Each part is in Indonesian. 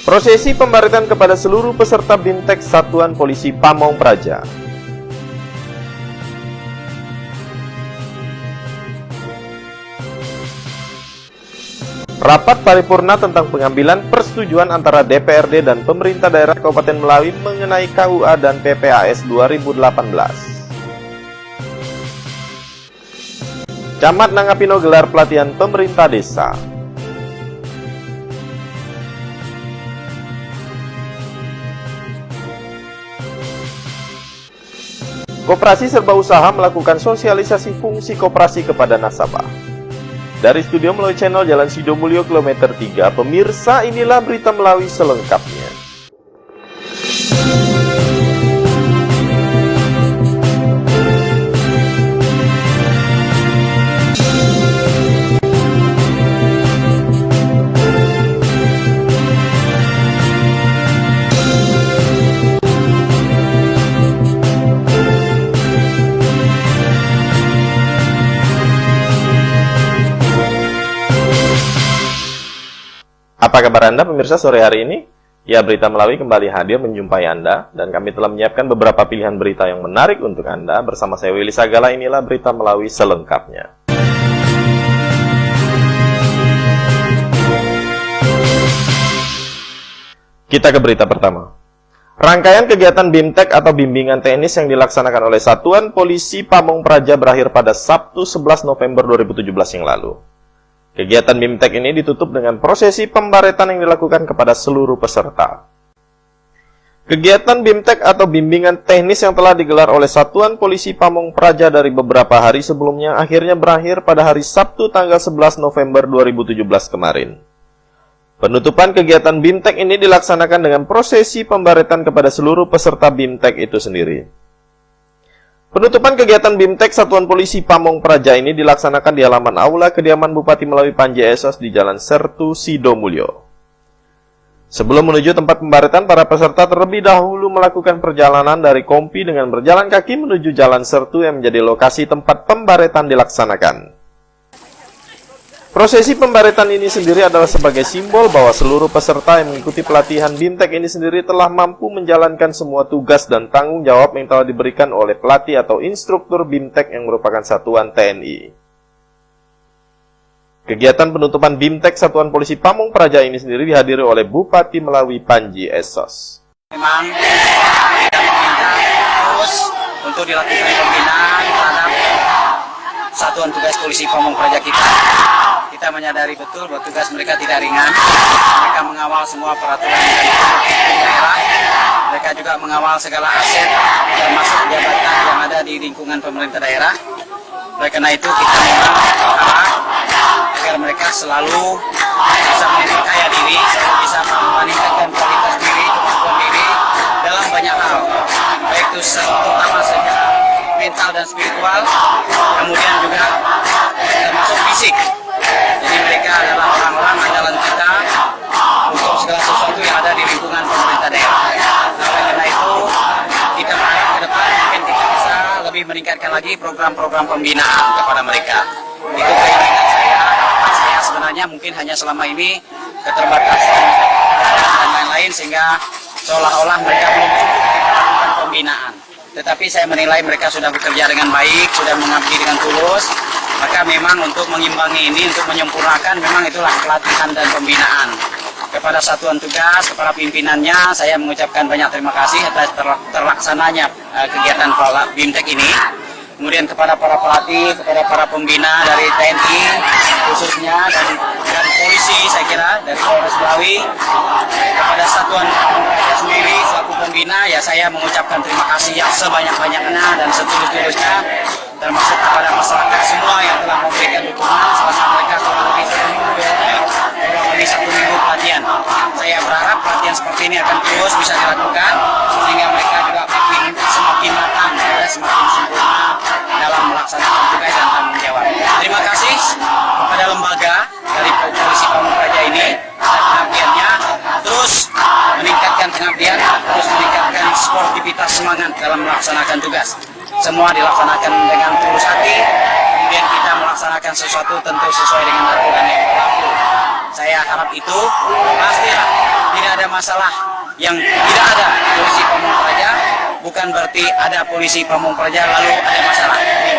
Prosesi pembaritan kepada seluruh peserta BIMTEK Satuan Polisi Pamong Praja. Rapat paripurna tentang pengambilan persetujuan antara DPRD dan pemerintah daerah Kabupaten Melawi mengenai KUA dan PPAS 2018. Camat Nangapino gelar pelatihan pemerintah desa. Koperasi Serba Usaha melakukan sosialisasi fungsi koperasi kepada nasabah. Dari studio melalui channel Jalan Sidomulyo kilometer 3, pemirsa, inilah berita Melawi selengkapnya. Apa kabar Anda pemirsa sore hari ini? Ya, Berita Melawi kembali hadir menjumpai Anda, dan kami telah menyiapkan beberapa pilihan berita yang menarik untuk Anda. Bersama saya Willy Sagala, inilah Berita Melawi selengkapnya. Kita ke berita pertama. Rangkaian kegiatan BIMTEK atau Bimbingan Teknis yang dilaksanakan oleh Satuan Polisi Pamong Praja berakhir pada Sabtu 11 November 2017 yang lalu. Kegiatan BIMTEK ini ditutup dengan prosesi pembaretan yang dilakukan kepada seluruh peserta. Kegiatan BIMTEK atau Bimbingan Teknis yang telah digelar oleh Satuan Polisi Pamong Praja dari beberapa hari sebelumnya akhirnya berakhir pada hari Sabtu tanggal 11 November 2017 kemarin. Penutupan kegiatan BIMTEK ini dilaksanakan dengan prosesi pembaretan kepada seluruh peserta BIMTEK itu sendiri. Penutupan kegiatan BIMTEK Satuan Polisi Pamong Praja ini dilaksanakan di halaman aula kediaman Bupati Melawi Panji Esos di Jalan Sertu Sidomulyo. Sebelum menuju tempat pembaretan, para peserta terlebih dahulu melakukan perjalanan dari Kompi dengan berjalan kaki menuju Jalan Sertu yang menjadi lokasi tempat pembaretan dilaksanakan. Prosesi pembaretan ini sendiri adalah sebagai simbol bahwa seluruh peserta yang mengikuti pelatihan BIMTEK ini sendiri telah mampu menjalankan semua tugas dan tanggung jawab yang telah diberikan oleh pelatih atau instruktur BIMTEK yang merupakan satuan TNI. Kegiatan penutupan BIMTEK Satuan Polisi Pamong Praja ini sendiri dihadiri oleh Bupati Melawi Panji Esos. Memang kita meminta terus untuk dilakukan pembinaan terhadap Satuan Tugas Polisi Pamong Praja kita. Kita menyadari betul bahwa tugas mereka tidak ringan. Mereka mengawal semua peraturan dan daerah. Mereka juga mengawal segala aset termasuk jabatan yang ada di lingkungan pemerintah daerah. Oleh karena itu kita memang berharap agar mereka selalu bisa memperkaya diri, selalu bisa meningkatkan kualitas diri, kemampuan diri dalam banyak hal, baik itu terutama secara mental dan spiritual, kemudian juga termasuk fisik. Jadi mereka adalah orang-orang andalan kita untuk segala sesuatu yang ada di lingkungan pemerintah daerah. Nah, oleh karena itu kita berharap ke depan mungkin kita bisa lebih meningkatkan lagi program-program pembinaan kepada mereka. Itu keinginan saya, harapan saya sebenarnya mungkin hanya selama ini keterbatasan dan lain-lain sehingga seolah-olah mereka belum cukup melakukan pembinaan. Tetapi saya menilai mereka sudah bekerja dengan baik, sudah mengabdi dengan tulus. Maka memang untuk mengimbangi ini, untuk menyempurnakan, memang itulah pelatihan dan pembinaan. Kepada satuan tugas, kepada pimpinannya, saya mengucapkan banyak terima kasih atas terlaksananya kegiatan BIMTEK ini. Kemudian kepada para pelatih, kepada para pembina dari TNI khususnya, dan polisi saya kira, dari Polres Melawi, kepada satuan Praja sendiri selaku pembina, ya saya mengucapkan terima kasih yang sebanyak-banyaknya dan setulus-tulusnya, termasuk kepada masyarakat semua yang telah memberikan dukungan selama mereka kurang lebih satu minggu pelatihan. Saya berharap pelatihan seperti ini akan terus bisa dilakukan sehingga mereka juga makin semakin sportivitas semangat dalam melaksanakan tugas. Semua dilaksanakan dengan tulus hati, kemudian kita melaksanakan sesuatu tentu sesuai dengan aturan yang berlaku. Saya harap itu pastilah tidak ada masalah yang tidak ada polisi Pamung Praja, bukan berarti ada polisi Pamung Praja lalu ada masalah. Ini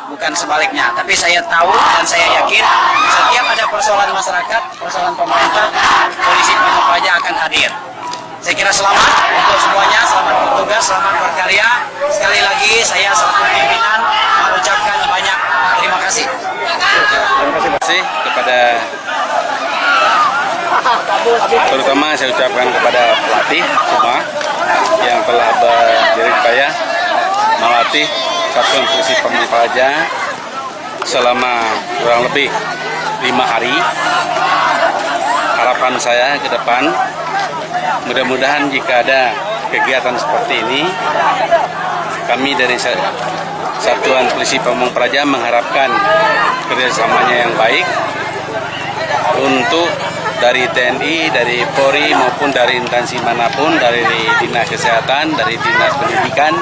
bukan sebaliknya. Tapi saya tahu dan saya yakin setiap ada persoalan masyarakat, persoalan pemerintah, polisi Pamung Praja akan hadir. Saya kira selamat untuk semuanya, selamat bertugas, selamat berkarya. Sekali lagi saya selaku pimpinan mengucapkan banyak terima kasih. Terima kasih kepada, terutama saya ucapkan kepada pelatih semua yang telah berjerih payah melatih Satuan Polisi Pamung Praja selama kurang lebih 5 hari. Harapan saya ke depan, mudah-mudahan jika ada kegiatan seperti ini, kami dari Satuan Polisi Pamung Praja mengharapkan kerjasamanya yang baik untuk dari TNI, dari Polri maupun dari instansi manapun, dari Dinas Kesehatan, dari Dinas Pendidikan,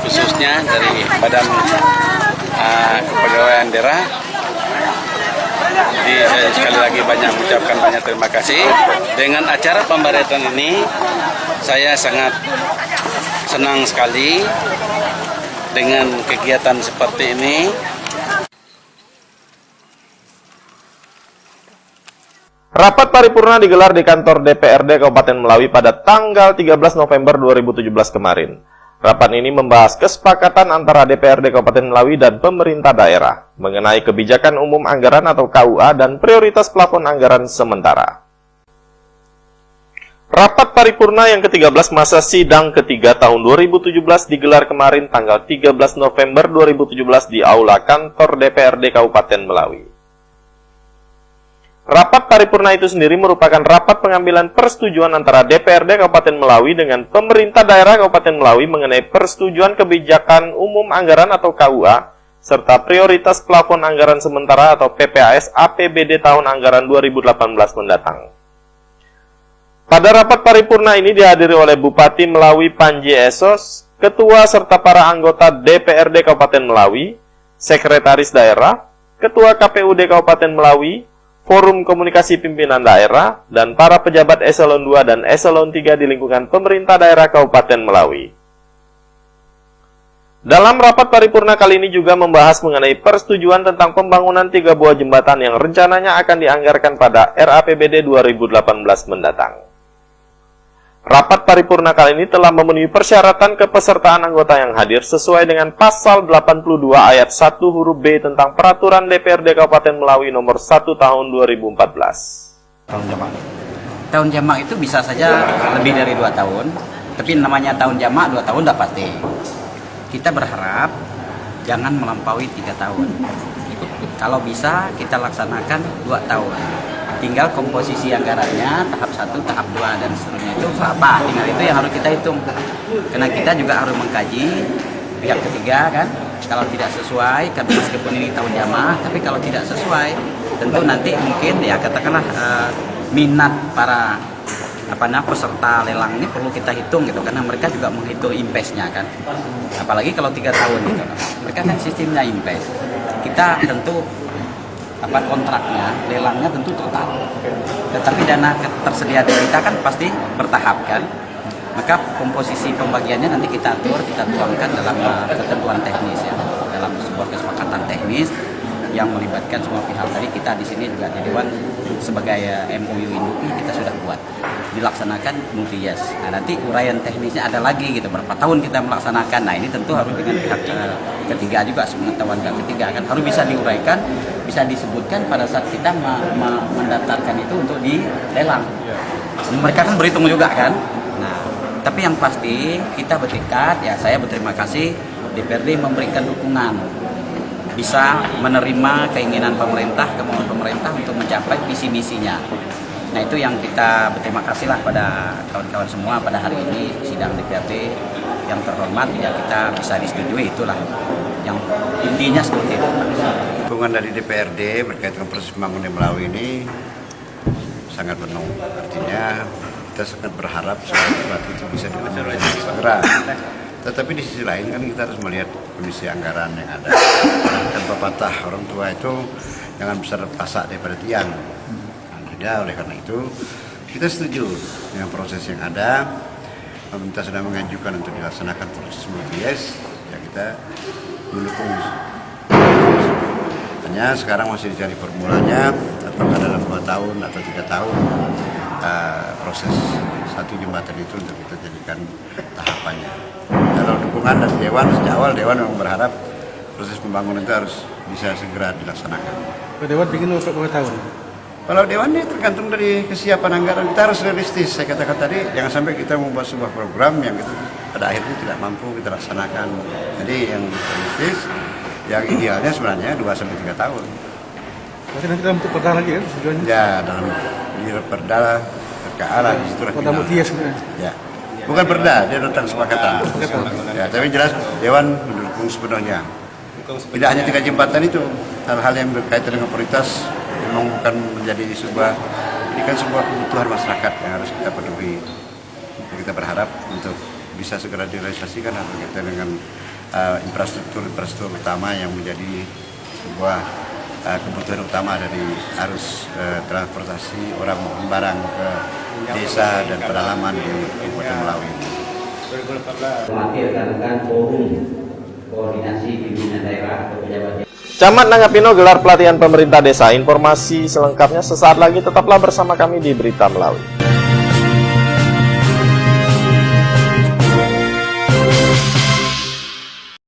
khususnya dari Badan Kepegawaian Daerah. Jadi saya sekali lagi mengucapkan banyak terima kasih. Dengan acara pembaretan ini, saya sangat senang sekali dengan kegiatan seperti ini. Rapat paripurna digelar di kantor DPRD Kabupaten Melawi pada tanggal 13 November 2017 kemarin. Rapat ini membahas kesepakatan antara DPRD Kabupaten Melawi dan pemerintah daerah mengenai kebijakan umum anggaran atau KUA dan prioritas plafon anggaran sementara. Rapat paripurna yang ke-13 masa sidang ketiga tahun 2017 digelar kemarin tanggal 13 November 2017 di Aula Kantor DPRD Kabupaten Melawi. Rapat paripurna itu sendiri merupakan rapat pengambilan persetujuan antara DPRD Kabupaten Melawi dengan pemerintah daerah Kabupaten Melawi mengenai persetujuan kebijakan umum anggaran atau KUA serta prioritas plafon anggaran sementara atau PPAS APBD tahun anggaran 2018 mendatang. Pada rapat paripurna ini dihadiri oleh Bupati Melawi Panji Esos, Ketua serta para anggota DPRD Kabupaten Melawi, Sekretaris Daerah, Ketua KPUD Kabupaten Melawi, Forum Komunikasi Pimpinan Daerah, dan para pejabat Eselon 2 dan Eselon 3 di lingkungan pemerintah daerah Kabupaten Melawi. Dalam rapat paripurna kali ini juga membahas mengenai persetujuan tentang pembangunan 3 buah jembatan yang rencananya akan dianggarkan pada RAPBD 2018 mendatang. Rapat paripurna kali ini telah memenuhi persyaratan kepesertaan anggota yang hadir sesuai dengan pasal 82 ayat 1 huruf B tentang Peraturan DPRD Kabupaten Melawi nomor 1 tahun 2014. Tahun jamak. Tahun jamak itu bisa saja lebih dari 2 tahun, tapi namanya tahun jamak 2 tahun tidak pasti. Kita berharap jangan melampaui 3 tahun. Kalau bisa kita laksanakan 2 tahun. Tinggal komposisi anggarannya tahap 1, tahap 2 dan seterusnya itu apa? Tinggal itu yang harus kita hitung. Karena kita juga harus mengkaji pihak ketiga kan. Kalau tidak sesuai, kan meskipun ini tahun jamak, tapi kalau tidak sesuai, tentu nanti mungkin ya katakanlah minat para peserta lelang ini perlu kita hitung gitu, karena mereka juga menghitung impesnya kan. Apalagi kalau 3 tahun gitu. Mereka kan sistemnya impes. Kita tentu kontraknya, lelangnya tentu total. Tetapi dana tersedia di kita kan pasti bertahap kan. Maka komposisi pembagiannya nanti kita atur, kita tuangkan dalam ketentuan teknis ya. Dalam sebuah kesepakatan teknis yang melibatkan semua pihak. Tadi kita di sini juga di Dewan sebagai MOU Indupi kita sudah buat. Dilaksanakan multi-yes. Nah, nanti uraian teknisnya ada lagi gitu, berapa tahun kita melaksanakan. Nah, ini tentu harus dengan pihak ketiga juga, sepengetahuan pihak ketiga kan harus bisa diuraikan, bisa disebutkan pada saat kita mendaftarkan itu untuk dilelang. Mereka kan berhitung juga kan. Nah, tapi yang pasti kita bertekad ya, saya berterima kasih DPRD memberikan dukungan, bisa menerima keinginan pemerintah, kemauan pemerintah untuk mencapai visi misinya. Nah, itu yang kita berterima kasih lah pada kawan-kawan semua pada hari ini sidang DPRD yang terhormat ya, kita bisa disetujui, itulah yang intinya seperti itu. Dukungan dari DPRD berkaitan proses pembangunan Melawi ini sangat penuh. Artinya kita sangat berharap surat itu bisa dilaksanakan segera. Tetapi di sisi lain kan kita harus melihat kondisi anggaran yang ada. Kan pepatah orang tua itu jangan besar pasak daripada tiang. Nah, oleh karena itu kita setuju dengan proses yang ada. Pemerintah sudah mengajukan untuk dilaksanakan proses multi-yes, ya kita mendukung. Hanya sekarang masih dicari formulanya, apakah dalam 2 tahun atau 3 tahun proses satu jembatan itu untuk kita jadikan tahapannya. Kalau dukungan dari Dewan, sejak awal Dewan memang berharap proses pembangunan itu harus bisa segera dilaksanakan. Dewan ingin berapa tahun? Kalau Dewan ini tergantung dari kesiapan anggaran, kita harus realistis. Saya katakan tadi, jangan sampai kita membuat sebuah program yang kita pada akhirnya tidak mampu kita laksanakan. Jadi yang realistis, yang idealnya sebenarnya 2-3 tahun. Berarti nanti dalam bentuk perda lagi kan tujuannya? Ya, dalam perda ke arah di situ. Perda multi-yes sebenarnya? Ya, bukan perda, dia datang kesepakatan. Ya, tapi jelas Dewan mendukung sepenuhnya. Tidak hanya 3 jembatan itu, hal-hal yang berkaitan dengan prioritas memang bukan menjadi sebuah, ini kan sebuah kebutuhan masyarakat yang harus kita penuhi. Kita berharap untuk bisa segera direalisasikan atau kita dengan infrastruktur utama yang menjadi sebuah kebutuhan utama dari arus transportasi orang maupun barang ke desa dan pedalaman di Kabupaten Melawi. Memastikan forum koordinasi pimpinan daerah atau pejabat. Camat Nangapino gelar pelatihan pemerintah desa. Informasi selengkapnya sesaat lagi, tetaplah bersama kami di Berita Melawi.